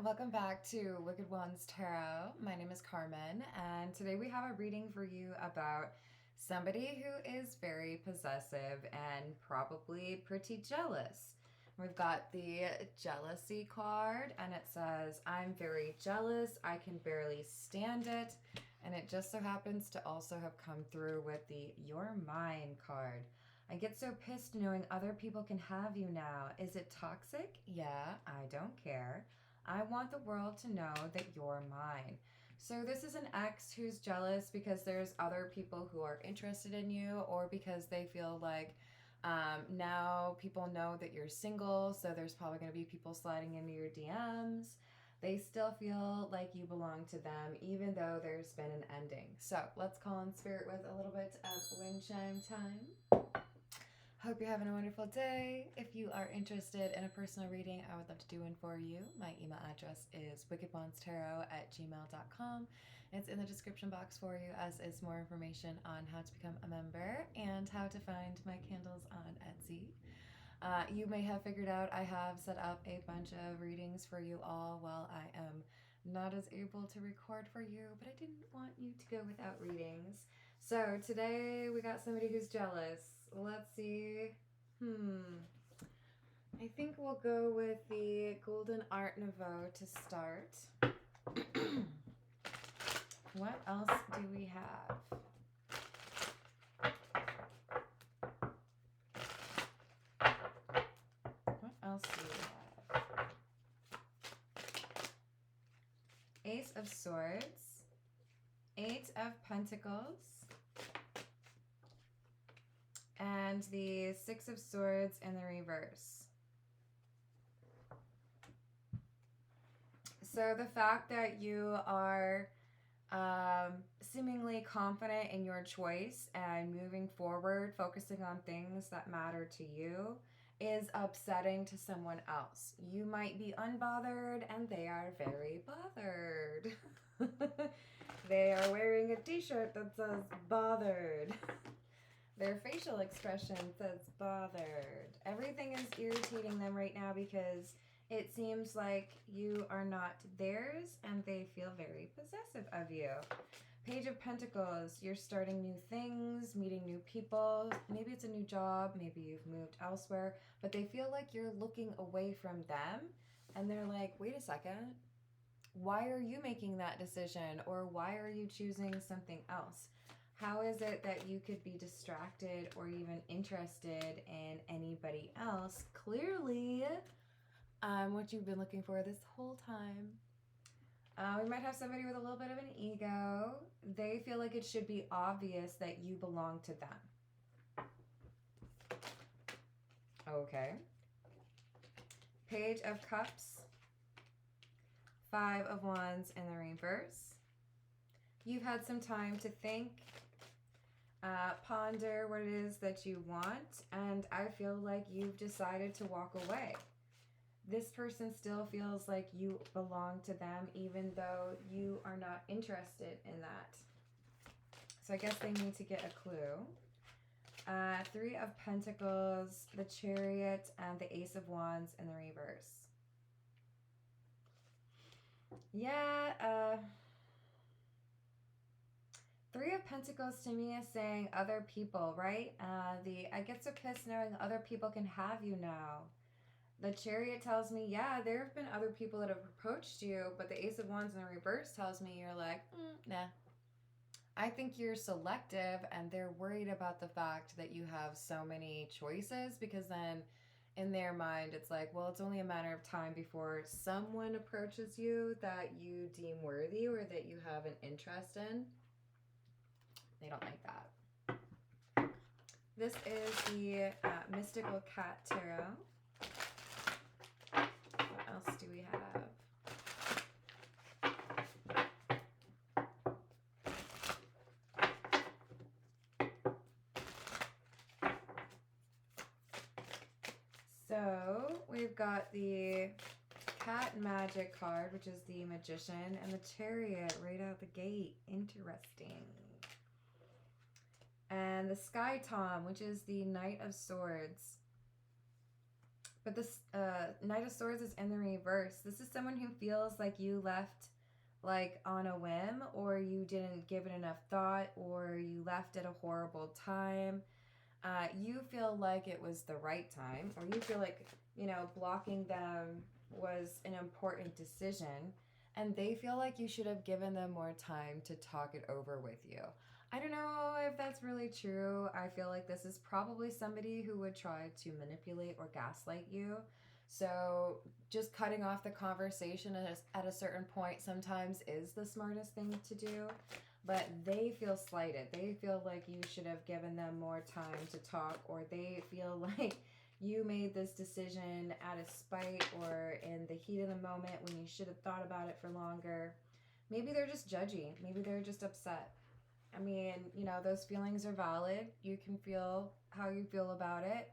Welcome back to Wicked Ones Tarot. My name is Carmen, and today we have a reading for you about somebody who is very possessive and probably pretty jealous. We've got the jealousy card, and it says, I'm very jealous, I can barely stand it. And it just so happens to also have come through with the You're Mine card. I get so pissed knowing other people can have you now. Is it toxic? Yeah, I don't care. I want the world to know that you're mine. So this is an ex who's jealous because there's other people who are interested in you, or because they feel like now people know that you're single, so there's probably going to be people sliding into your DMs. They still feel like you belong to them, even though there's been an ending. So let's call in spirit with a little bit of wind chime time. Hope you're having a wonderful day. If you are interested in a personal reading, I would love to do one for you. My email address is wickedwandstarot@gmail.com. It's in the description box for you, as is more information on how to become a member and how to find my candles on Etsy. You may have figured out I have set up a bunch of readings for you all while I am not as able to record for you, but I didn't want you to go without readings. So today we got somebody who's jealous. Let's see. I think we'll go with the Golden Art Nouveau to start. What else do we have? What else do we have? Ace of Swords, Eight of Pentacles, and the Six of Swords in the reverse. So the fact that you are seemingly confident in your choice and moving forward, focusing on things that matter to you, is upsetting to someone else. You might be unbothered and they are very bothered. They are wearing a t-shirt that says bothered. Their facial expression says bothered. Everything is irritating them right now because it seems like you are not theirs and they feel very possessive of you. Page of Pentacles, you're starting new things, meeting new people. Maybe it's a new job, maybe you've moved elsewhere, but they feel like you're looking away from them and they're like, wait a second, why are you making that decision? Or why are you choosing something else? How is it that you could be distracted or even interested in anybody else? Clearly, what you've been looking for this whole time. We might have somebody with a little bit of an ego. They feel like it should be obvious that you belong to them. Okay. Page of Cups, Five of Wands in the reverse. You've had some time to think, ponder what it is that you want, and I feel like you've decided to walk away. This person still feels like you belong to them, even though you are not interested in that. So I guess they need to get a clue. Three of Pentacles, the Chariot, and the Ace of Wands in the reverse. Yeah, Three of Pentacles to me is saying other people, right? I get so pissed knowing other people can have you now. The Chariot tells me, yeah, there have been other people that have approached you, but the Ace of Wands in the reverse tells me you're like, nah. I think you're selective, and they're worried about the fact that you have so many choices, because then in their mind it's like, well, it's only a matter of time before someone approaches you that you deem worthy or that you have an interest in. They don't like that. This is the Mystical Cat Tarot. What else do we have? So we've got the Cat Magic card, which is the Magician, and the Chariot right out the gate. Interesting. And the Sky Tom, which is the Knight of Swords. But this Knight of Swords is in the reverse. This is someone who feels like you left like on a whim, or you didn't give it enough thought, or you left at a horrible time. You feel like it was the right time, or you feel like, you know, blocking them was an important decision, and they feel like you should have given them more time to talk it over with you. I don't know if that's really true. I feel like this is probably somebody who would try to manipulate or gaslight you. So, just cutting off the conversation at a certain point sometimes is the smartest thing to do. But they feel slighted. They feel like you should have given them more time to talk, or they feel like you made this decision out of spite or in the heat of the moment when you should have thought about it for longer. Maybe they're just judgy. Maybe they're just upset. I mean, you know, those feelings are valid. You can feel how you feel about it.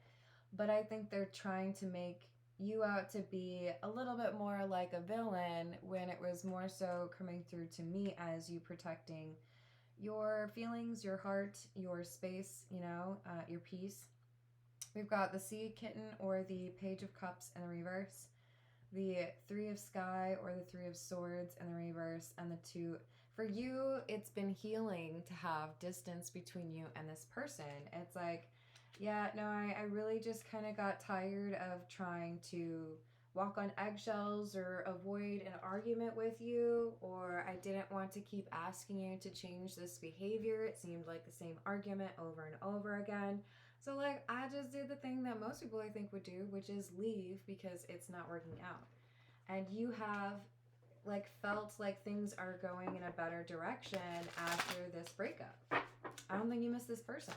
But I think they're trying to make you out to be a little bit more like a villain when it was more so coming through to me as you protecting your feelings, your heart, your space, you know, your peace. We've got the Sea Kitten or the Page of Cups in the reverse, the Three of Sky or the Three of Swords in the reverse, and the two. For you, it's been healing to have distance between you and this person. It's like, yeah, no, I really just kind of got tired of trying to walk on eggshells or avoid an argument with you, or I didn't want to keep asking you to change this behavior. It seemed like the same argument over and over again. So, like, I just did the thing that most people I think would do, which is leave because it's not working out. And you have like felt like things are going in a better direction after this breakup. I don't think you miss this person.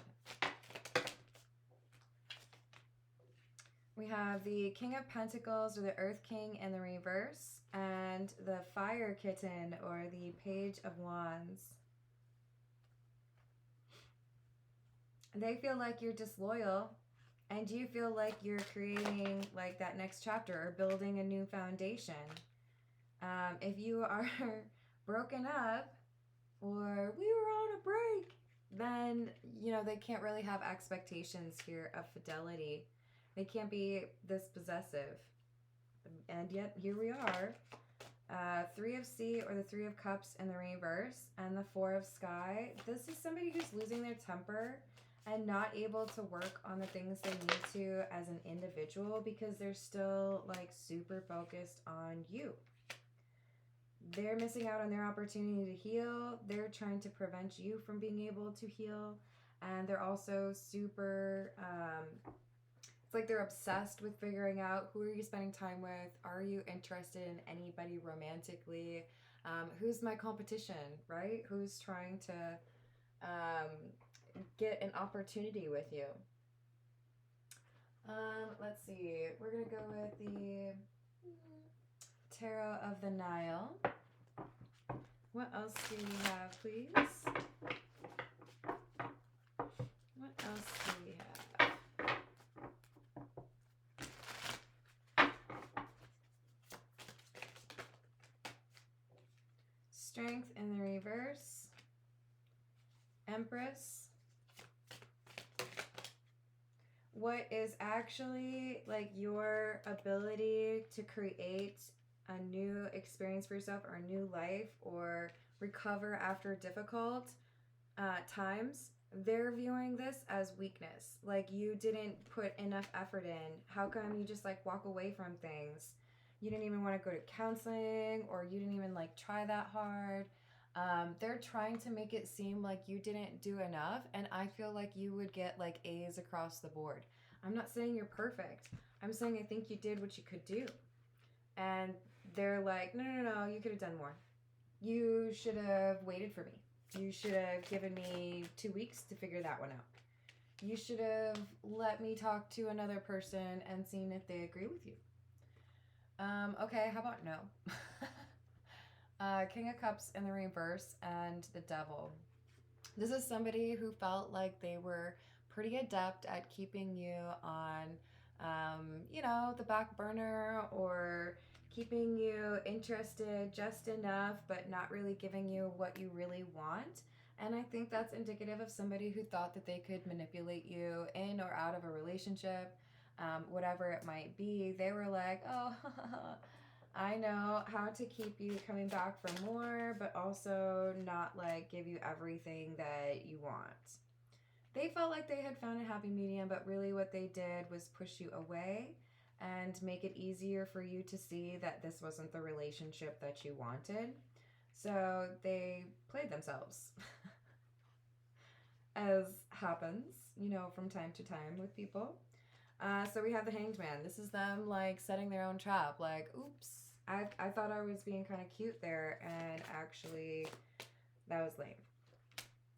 We have the King of Pentacles or the Earth King in the reverse, and the Fire Kitten or the Page of Wands. They feel like you're disloyal, and you feel like you're creating like that next chapter or building a new foundation. If you are broken up or we were on a break, then, you know, they can't really have expectations here of fidelity. They can't be this possessive. And yet, here we are. Three of Sea or the Three of Cups in the reverse, and the Four of Sky. This is somebody who's losing their temper and not able to work on the things they need to as an individual because they're still like super focused on you. They're missing out on their opportunity to heal. They're trying to prevent you from being able to heal. And they're also super, it's like they're obsessed with figuring out who are you spending time with? Are you interested in anybody romantically? Who's my competition, right? Who's trying to get an opportunity with you? Let's see. We're going to go with the Tarot of the Nile. What else do we have, please? What else do we have? Strength in the reverse. Empress. What is actually like your ability to create a new experience for yourself or a new life or recover after difficult times, they're viewing this as weakness. Like you didn't put enough effort in. How come you just like walk away from things? You didn't even want to go to counseling, or you didn't even like try that hard. They're trying to make it seem like you didn't do enough, and I feel like you would get like A's across the board. I'm not saying you're perfect. I'm saying I think you did what you could do. And they're like, no, you could have done more. You should have waited for me. You should have given me 2 weeks to figure that one out. You should have let me talk to another person and seen if they agree with you. Okay, how about no? King of Cups in the reverse and the Devil. This is somebody who felt like they were pretty adept at keeping you on, the back burner, or keeping you interested just enough, but not really giving you what you really want. And I think that's indicative of somebody who thought that they could manipulate you in or out of a relationship. whatever it might be, they were like, oh, I know how to keep you coming back for more, but also not like give you everything that you want. They felt like they had found a happy medium, but really what they did was push you away and make it easier for you to see that this wasn't the relationship that you wanted. So they played themselves, as happens, from time to time with people. So we have the Hanged Man. This is them like setting their own trap. Like, oops, I thought I was being kind of cute there, and actually that was lame.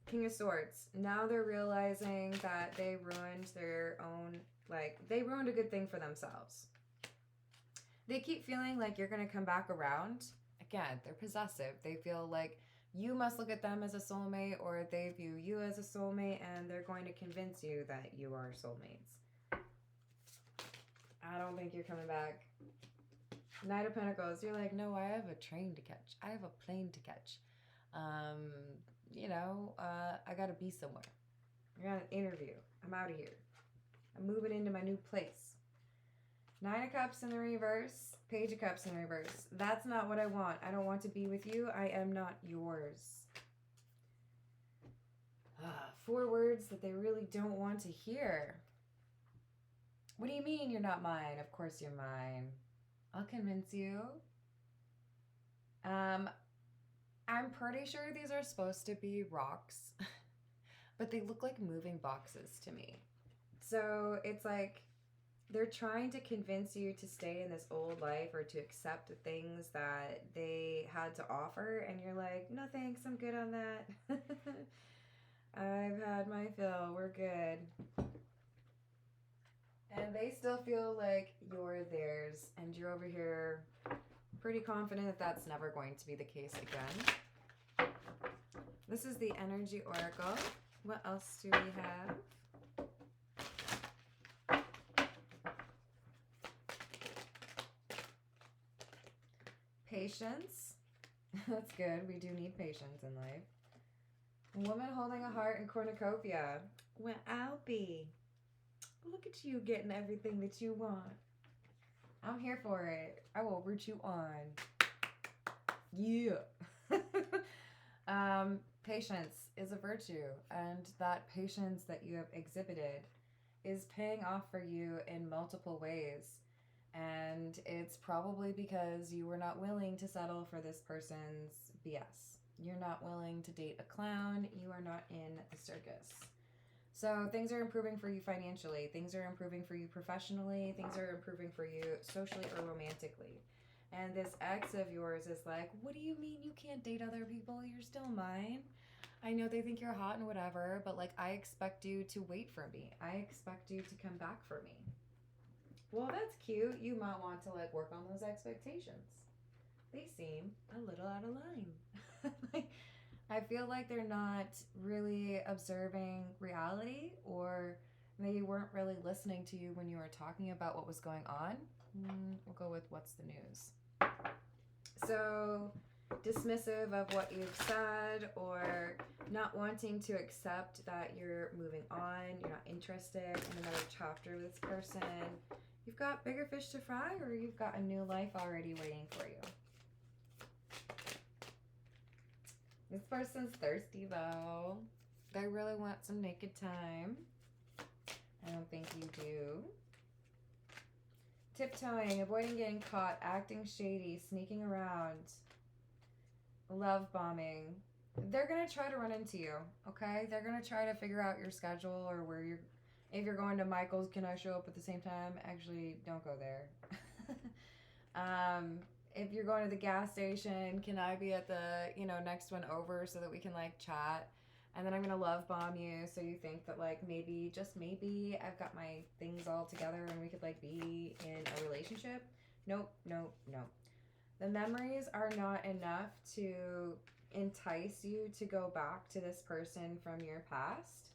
King of Swords. Now they're realizing that they ruined their own, they ruined a good thing for themselves. They keep feeling like you're going to come back around. Again, they're possessive. They feel like you must look at them as a soulmate, or they view you as a soulmate, and they're going to convince you that you are soulmates. I don't think you're coming back. Knight of Pentacles. You're like, no, I have a train to catch. I have a plane to catch. I got to be somewhere. I got an interview. I'm out of here. I'm moving into my new place. Nine of Cups in the reverse. Page of Cups in reverse. That's not what I want. I don't want to be with you. I am not yours. 4 words that they really don't want to hear. What do you mean you're not mine? Of course you're mine. I'll convince you. I'm pretty sure these are supposed to be rocks, but they look like moving boxes to me. So it's like they're trying to convince you to stay in this old life or to accept the things that they had to offer, and you're like, no thanks, I'm good on that. I've had my fill, we're good. And they still feel like you're theirs, and you're over here pretty confident that that's never going to be the case again. This is the Energy Oracle. What else do we have? Patience. That's good. We do need patience in life. Woman holding a heart in cornucopia. Well, I'll be. Look at you getting everything that you want. I'm here for it. I will root you on. Yeah. Patience is a virtue, and that patience that you have exhibited is paying off for you in multiple ways. And it's probably because you were not willing to settle for this person's BS. You're not willing to date a clown. You are not in the circus. So things are improving for you financially. Things are improving for you professionally. Things are improving for you socially or romantically. And this ex of yours is like, what do you mean you can't date other people? You're still mine. I know they think you're hot and whatever, but like, I expect you to wait for me. I expect you to come back for me. Well, that's cute. You might want to like work on those expectations. They seem a little out of line. I feel like they're not really observing reality, or they weren't really listening to you when you were talking about what was going on. We'll go with what's the news. So dismissive of what you've said, or not wanting to accept that you're moving on, you're not interested in another chapter with this person. You've got bigger fish to fry, or you've got a new life already waiting for you. This person's thirsty though. They really want some naked time. I don't think you do. Tiptoeing, avoiding getting caught, acting shady, sneaking around, love bombing. They're going to try to run into you, okay? They're going to try to figure out your schedule, or where you're, if you're going to Michael's, can I show up at the same time? Actually, don't go there. If you're going to the gas station, can I be at the, next one over so that we can like chat? And then I'm going to love bomb you so you think that like maybe, just maybe, I've got my things all together and we could like be in a relationship. Nope, nope, nope. The memories are not enough to entice you to go back to this person from your past.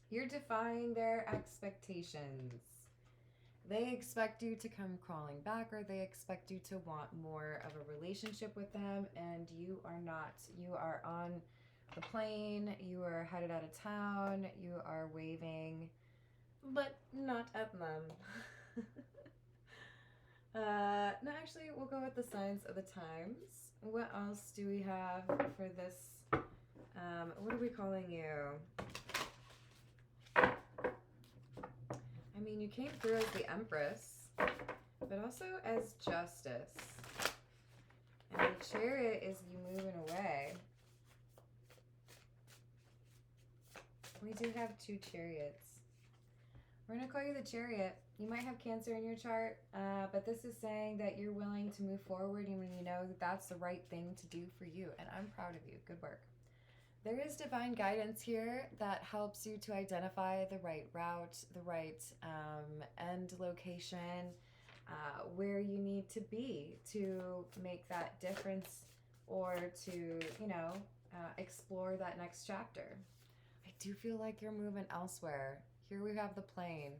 You're defying their expectations. They expect you to come crawling back, or they expect you to want more of a relationship with them, and you are not. You are on the plane, you are headed out of town, you are waving but not at them. No, actually, we'll go with the signs of the times. What else do we have for this? What are we calling you? I mean, you came through as the Empress, but also as Justice. And the Chariot is you moving away. We do have 2 chariots. We're going to call you the Chariot. You might have Cancer in your chart, but this is saying that you're willing to move forward even when you know that that's the right thing to do for you. And I'm proud of you. Good work. There is divine guidance here that helps you to identify the right route, the right end location, where you need to be to make that difference or to, you know, explore that next chapter. I do feel like you're moving elsewhere. Here we have the plane.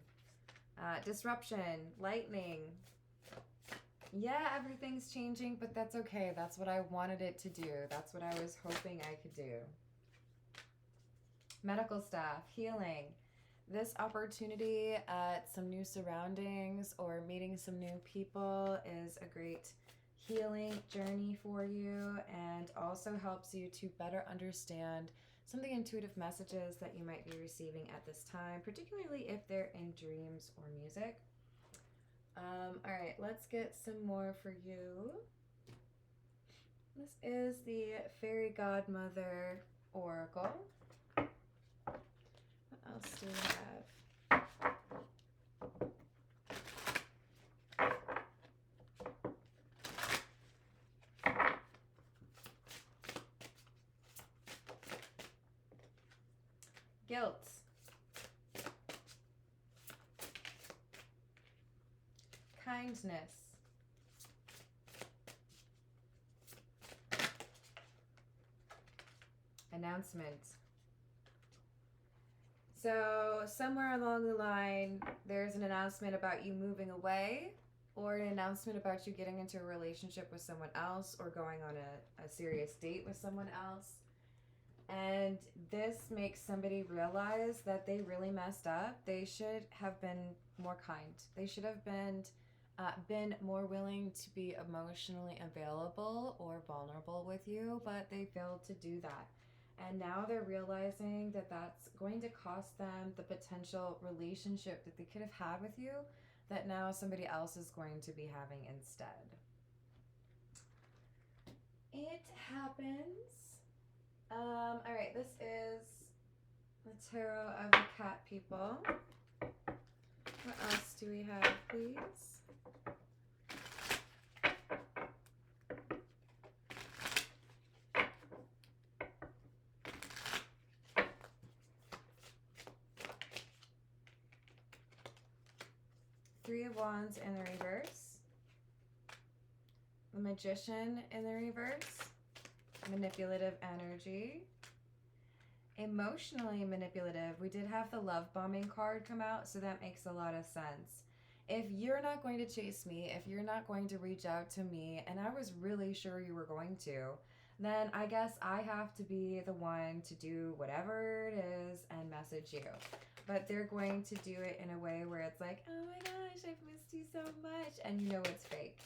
Disruption, lightning. Yeah, everything's changing, but that's okay. That's what I wanted it to do. That's what I was hoping I could do. Medical staff, healing. This opportunity at some new surroundings or meeting some new people is a great healing journey for you and also helps you to better understand some of the intuitive messages that you might be receiving at this time, particularly if they're in dreams or music. All right, let's get some more for you. This is the Fairy Godmother Oracle. What else do we have? Guilt. Kindness. Announcement. So somewhere along the line, there's an announcement about you moving away or an announcement about you getting into a relationship with someone else or going on a serious date with someone else. And this makes somebody realize that they really messed up. They should have been more kind. They should have been more willing to be emotionally available or vulnerable with you, but they failed to do that. And now they're realizing that that's going to cost them the potential relationship that they could have had with you that now somebody else is going to be having instead. It happens. All right, this is the Tarot of the Cat People. What else do we have, please? Three of Wands in the reverse. The Magician in the reverse. Manipulative energy. Emotionally manipulative. We did have the love bombing card come out, so that makes a lot of sense. If you're not going to chase me, if you're not going to reach out to me, and I was really sure you were going to, then I guess I have to be the one to do whatever it is and message you. But they're going to do it in a way where it's like, oh my gosh, I've missed you so much, and you know it's fake.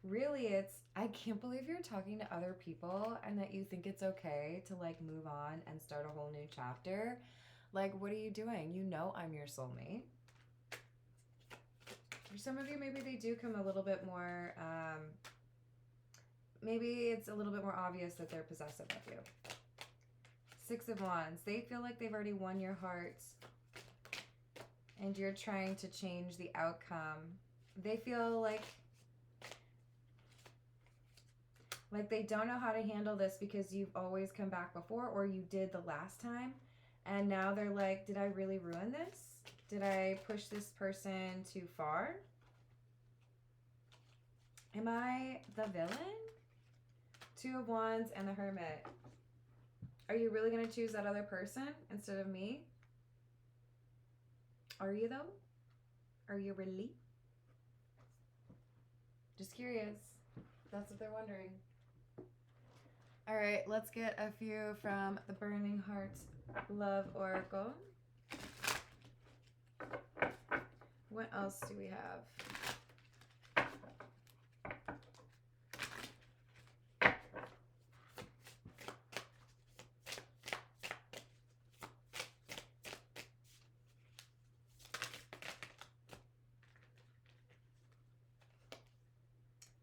Really, it's, I can't believe you're talking to other people and that you think it's okay to like move on and start a whole new chapter. Like, what are you doing? You know I'm your soulmate. For some of you, maybe they do come a little bit more, maybe it's a little bit more obvious that they're possessive of you. Six of Wands. They feel like they've already won your heart and you're trying to change the outcome. They feel like they don't know how to handle this because you've always come back before or you did the last time. And now they're like, did I really ruin this? Did I push this person too far? Am I the villain? Two of Wands and the Hermit. Are you really going to choose that other person instead of me? Are you though? Are you really? Just curious. That's what they're wondering. All right, let's get a few from the Burning Heart Love Oracle. What else do we have?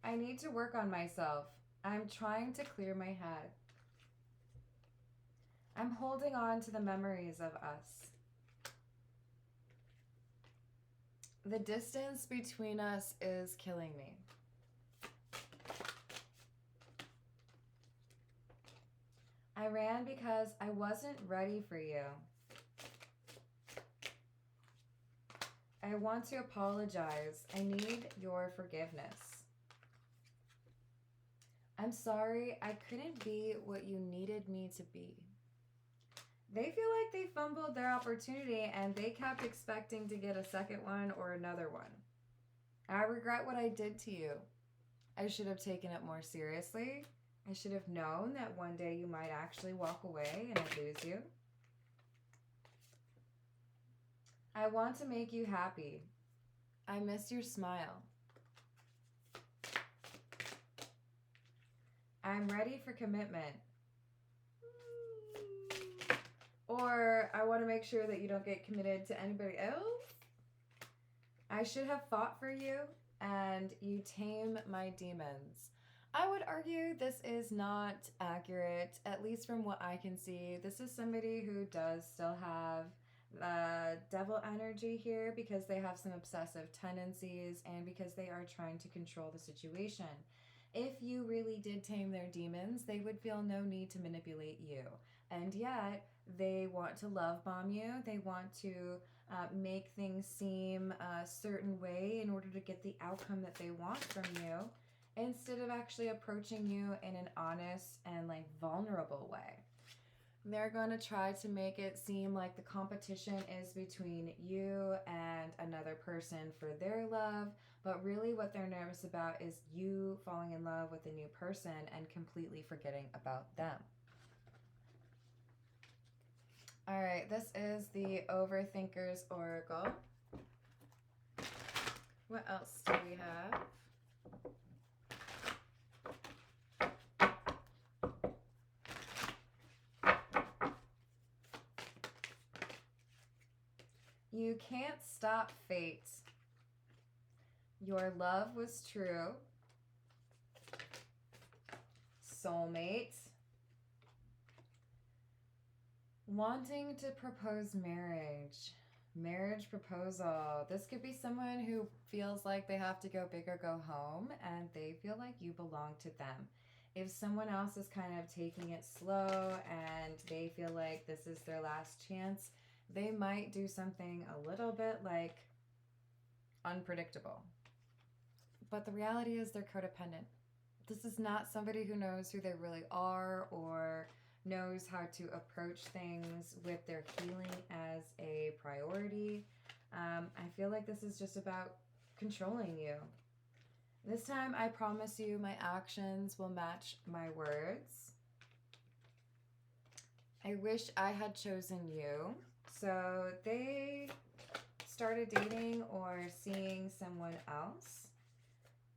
I need to work on myself. I'm trying to clear my head. I'm holding on to the memories of us. The distance between us is killing me. I ran because I wasn't ready for you. I want to apologize. I need your forgiveness. I'm sorry I couldn't be what you needed me to be. They feel like they fumbled their opportunity and they kept expecting to get a second one or another one. I regret what I did to you. I should have taken it more seriously. I should have known that one day you might actually walk away and I'd lose you. I want to make you happy. I miss your smile. I'm ready for commitment. Or I want to make sure that you don't get committed to anybody else. I should have fought for you and you tame my demons. I would argue this is not accurate, at least from what I can see. This is somebody who does still have devil energy here because they have some obsessive tendencies and because they are trying to control the situation. If you really did tame their demons, they would feel no need to manipulate you. And yet, they want to love bomb you. They want to make things seem a certain way in order to get the outcome that they want from you, instead of actually approaching you in an honest and like vulnerable way. They're going to try to make it seem like the competition is between you and another person for their love, but really what they're nervous about is you falling in love with a new person and completely forgetting about them. All right, this is the Overthinker's Oracle. What else do we have? You can't stop fate. Your love was true. Soulmate. Wanting to propose marriage. Marriage proposal. This could be someone who feels like they have to go big or go home and they feel like you belong to them. If someone else is kind of taking it slow and they feel like this is their last chance, they might do something a little bit like unpredictable. But the reality is they're codependent. This is not somebody who knows who they really are or knows how to approach things with their healing as a priority. I feel like this is just about controlling you. This time, I promise you my actions will match my words. I wish I had chosen you. So they started dating or seeing someone else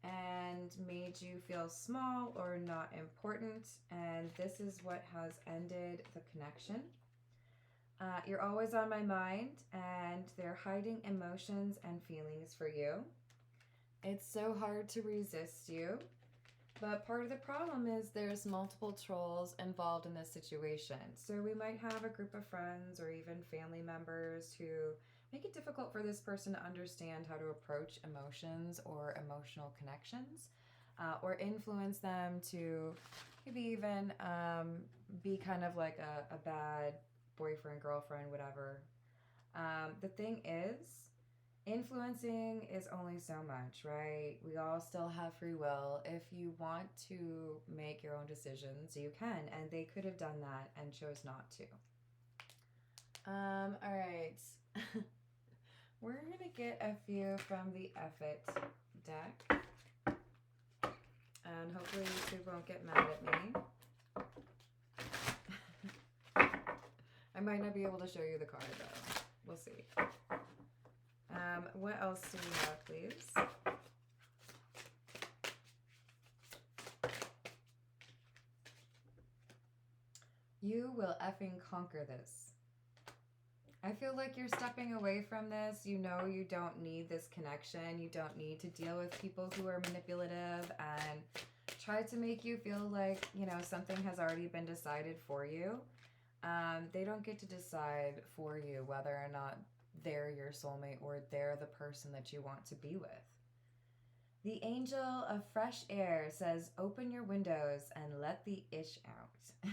and made you feel small or not important, and this is what has ended the connection. You're always on my mind, and they're hiding emotions and feelings for you. It's so hard to resist you, but part of the problem is there's multiple trolls involved in this situation. So we might have a group of friends or even family members who make it difficult for this person to understand how to approach emotions or emotional connections, or influence them to maybe even be kind of like a bad boyfriend, girlfriend, whatever. The thing is, influencing is only so much, right? We all still have free will. If you want to make your own decisions, you can, and they could have done that and chose not to. All right. We're going to get a few from the Effet deck. And hopefully YouTube won't get mad at me. I might not be able to show you the card though. We'll see. What else do we have, please? You will effing conquer this. I feel like you're stepping away from this. You know you don't need this connection. You don't need to deal with people who are manipulative and try to make you feel like, you know, something has already been decided for you. They don't get to decide for you whether or not they're your soulmate or they're the person that you want to be with. The angel of fresh air says, open your windows and let the ish out.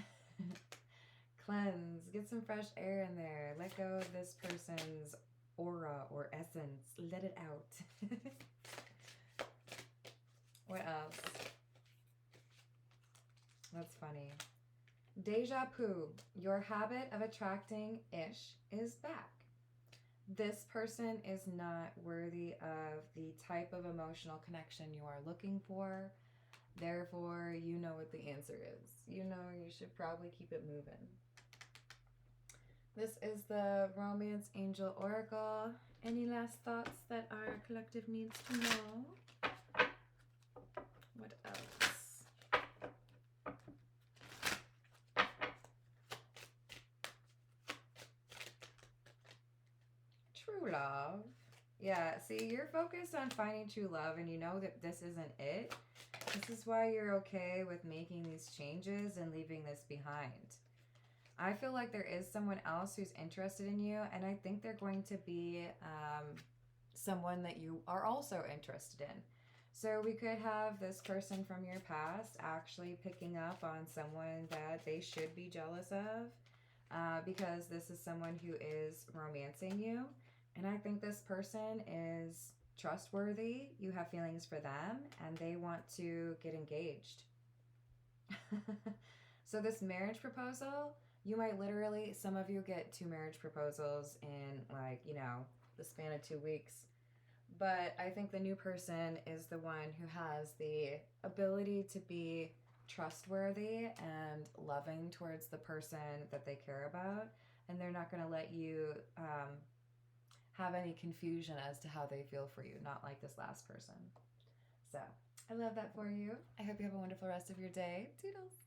Cleanse, get some fresh air in there. Let go of this person's aura or essence. Let it out. What else? That's funny. Deja vu. Your habit of attracting ish is back. This person is not worthy of the type of emotional connection you are looking for. Therefore, you know what the answer is. You know you should probably keep it moving. This is the Romance Angel Oracle. Any last thoughts that our collective needs to know? What else? True love. Yeah, see, you're focused on finding true love and you know that this isn't it. This is why you're okay with making these changes and leaving this behind. I feel like there is someone else who's interested in you, and I think they're going to be someone that you are also interested in. So we could have this person from your past actually picking up on someone that they should be jealous of because this is someone who is romancing you. And I think this person is trustworthy. You have feelings for them, and they want to get engaged. So this marriage proposal, you might literally, some of you get 2 marriage proposals in like, you know, the span of 2 weeks. But I think the new person is the one who has the ability to be trustworthy and loving towards the person that they care about. And they're not going to let you have any confusion as to how they feel for you, not like this last person. So I love that for you. I hope you have a wonderful rest of your day. Toodles.